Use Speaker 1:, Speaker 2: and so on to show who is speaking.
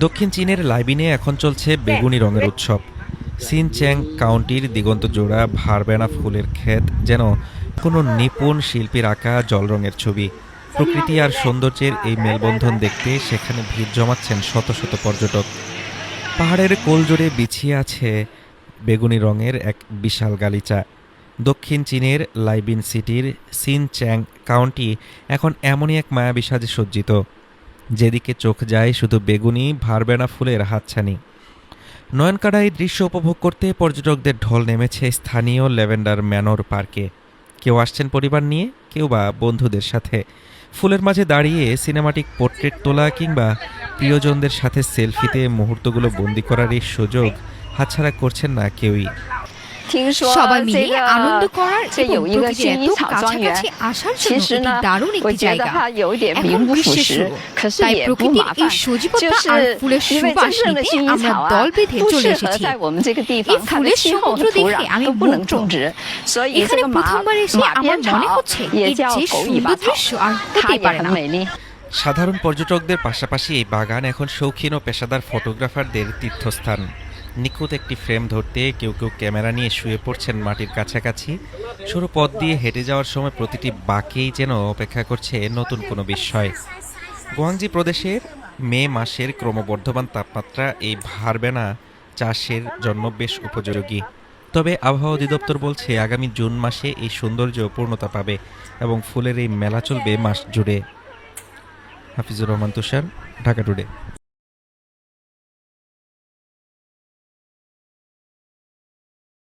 Speaker 1: দক্ষিণ চীনের লাইবিনে এখন চলছে বেগুনি রঙের উৎসব। সিনচ্যাং কাউন্টির দিগন্ত জোড়া ভারবেনা ফুলের ক্ষেত যেন কোনো নিপুণ শিল্পীর আঁকা জল রঙের ছবি। প্রকৃতি আর সৌন্দর্যের এই মেলবন্ধন দেখতে সেখানে ভিড় জমাচ্ছেন শত শত পর্যটক। পাহাড়ের কোল জুড়ে বিছিয়ে আছে বেগুনি রঙের এক বিশাল গালিচা। দক্ষিণ চীনের লাইবিন সিটির সিনচ্যাং কাউন্টি এখন এমনই এক মায়াবী সাজে সজ্জিত, যেদিকে চোখ যায় শুধু বেগুনি ভারবেনা ফুলের হাতছানি। নয়নকাড়া এই দৃশ্য উপভোগ করতে পর্যটকদের ঢল নেমেছে স্থানীয় ল্যাভেন্ডার ম্যানর পার্কে। কেউ আসছেন পরিবার নিয়ে, কেউ বা বন্ধুদের সাথে। ফুলের মাঝে দাঁড়িয়ে সিনেমাটিক পোর্ট্রেট তোলা কিংবা প্রিয়জনদের সাথে সেলফিতে মুহূর্তগুলো বন্দি করার এই সুযোগ হাতছাড়া করছেন না কেউই।
Speaker 2: সবাই মিলে আনন্দ করার এবং প্রকৃতির এত কাছাকাছি আসার জন্য এটি দারুণ একটি জায়গা। এখন গ্রীষ্মের শুরু, তাই প্রকৃতির এই সজীবতা আর ফুলের সুবাস নিতে আমরা দল বেঁধে চলে এসেছি। এই ফুলের সমুদ্র দেখে আমি মুগ্ধ। এখানে প্রথমবার এসে আমার মনে হচ্ছে এর যে সুন্দর দৃশ্য আর হতেই পারে না।
Speaker 1: সাধারণ পর্যটকদের পাশাপাশি এই বাগান এখন শৌখিন ও পেশাদার ফটোগ্রাফারদের তীর্থস্থান। নিখুঁত একটি ফ্রেম ধরতে কেউ কেউ ক্যামেরা নিয়ে শুয়ে পড়ছেন মাটির কাছাকাছি। সরু পথ দিয়ে হেঁটে যাওয়ার সময় প্রতিটি বাঁকেই যেন অপেক্ষা করছে নতুন কোনো বিস্ময়। গুয়াংজি প্রদেশের মে মাসের ক্রমবর্ধমান তাপমাত্রা এই ভারবেনা চাষের জন্য বেশ উপযোগী। তবে আবহাওয়া অধিদপ্তর বলছে আগামী জুন মাসে এই সৌন্দর্য পূর্ণতা পাবে এবং ফুলের এই মেলা চলবে মাস জুড়ে। হাফিজুর রহমান তুষার, ঢাকা টুডে।